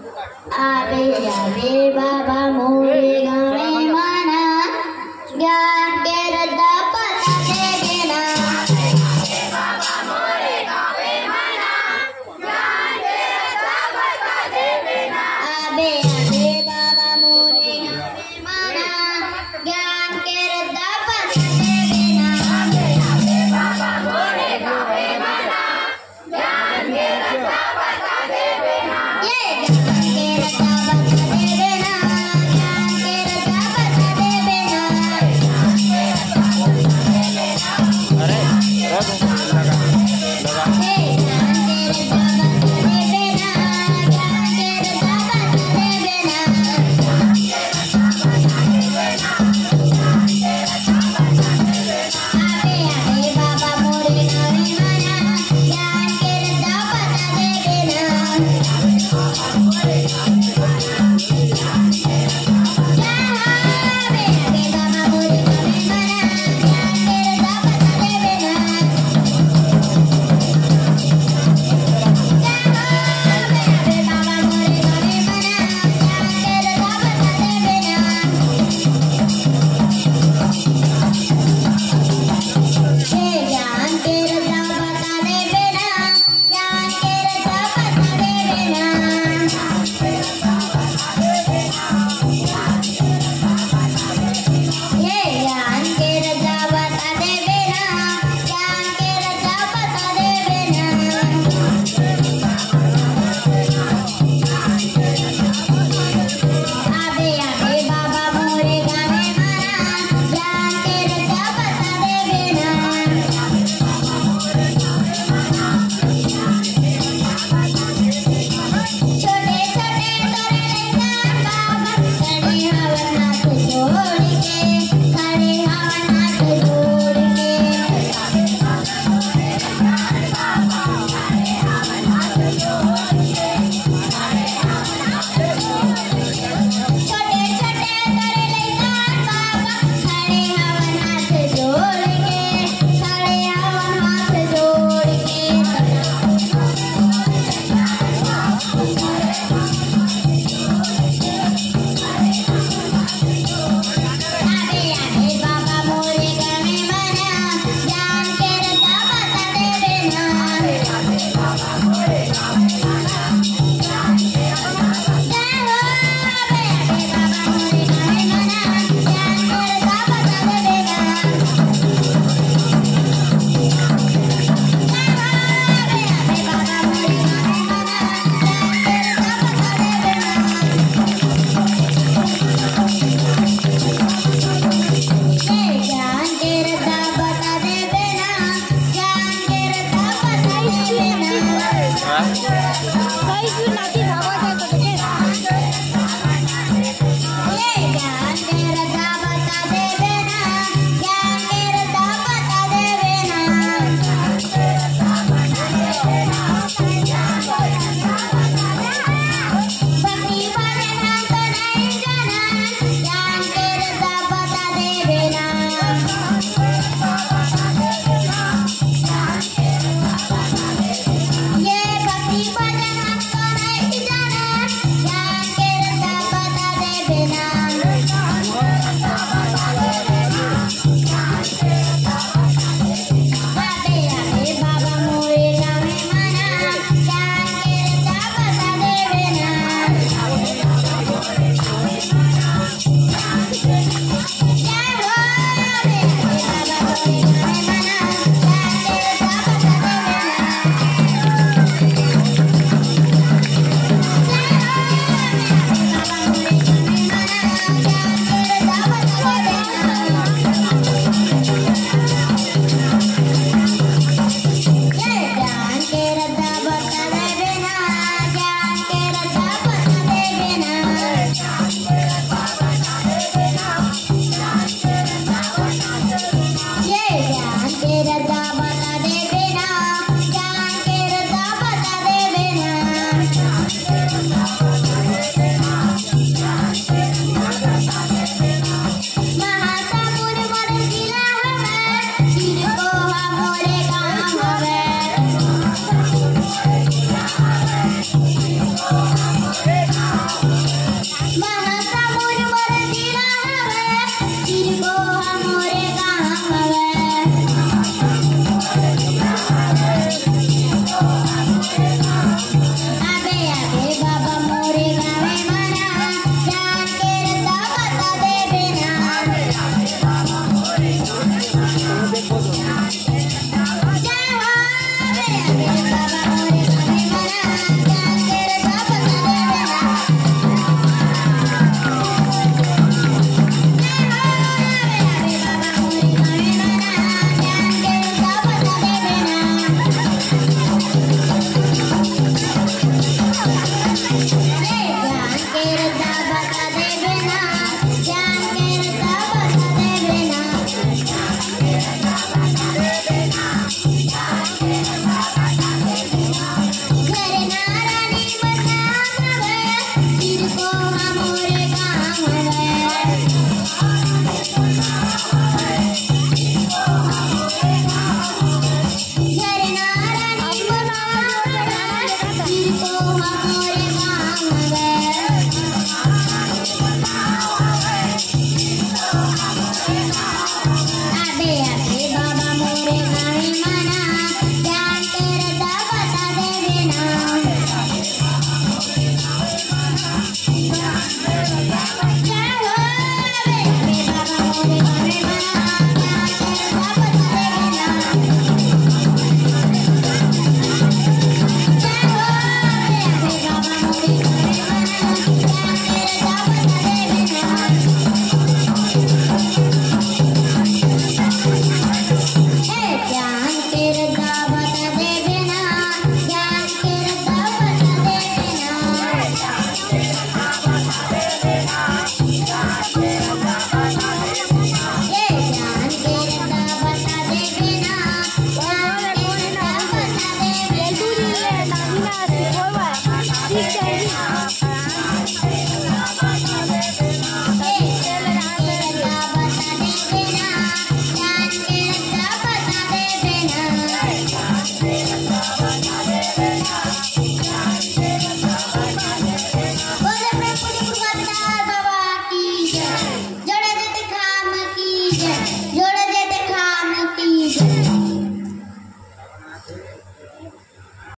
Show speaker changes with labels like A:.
A: आवे आवे बाबा मोरे गावे माना ज्ञान के रद्दा पता दे देना। आवे बाबा मोरे गावे माना ज्ञान के रद्दा पता दे देना। आवे आवे बाबा मोरे गावे माना ज्ञान के रद्दा पता दे देना। आवे आवे बाबा मोरे गावे माना ज्ञान के रद्दा पता दे देना। ये ज्ञान के रद्दा पता दे देना। ज्ञान के रद्दा पता दे देना।
B: अरे लगा
A: ये ज्ञान के रद्दा पता दे देना। ज्ञान के रद्दा पता दे देना। आवे आवे बाबा मोरे गावे माना ज्ञान के रद्दा पता दे देना। आवे आवे बाबा मोरे गावे माना ज्ञान के रद्दा पता दे देना। आवे आवे बाबा मोरे गावे माना ज्ञान के रद्दा पता दे देना। ये ज्ञान के रद्दा पता दे देना। ज्ञान के रद्दा पता दे देना। ये ज्ञान के रद्दा पता दे देना। ज्ञान के रद्दा पता दे देना। आवे आवे बाबा मोरे गावे माना ज्ञान के रद्दा पता दे देना। छोटे छोटे तोरे लइका बाबा खड़े हवन हाथ जोड़ के। खड़े हवन हाथ जोड़ के। छोटे छोटे तोरे लइका बाबा खड़े हवन हाथ जोड़ के। खड़े हवन हाथ जोड़ के। आवे आवे बाबा मोरे गावे माना ज्ञान के रद्दा पता दे देना। आवे बाबा मोरे गावे माना ज्ञान के रद्दा पता दे देना। आवे आवे बाबा मोरे गावे माना ज्ञान के रद्दा पता दे देना। आवे आवे बाबा मोरे गावे माना ज्ञान के रद्दा पता दे देना। ये ज्ञान के रद्दा पता दे देना। ज्ञान के रद्दा पता दे देना।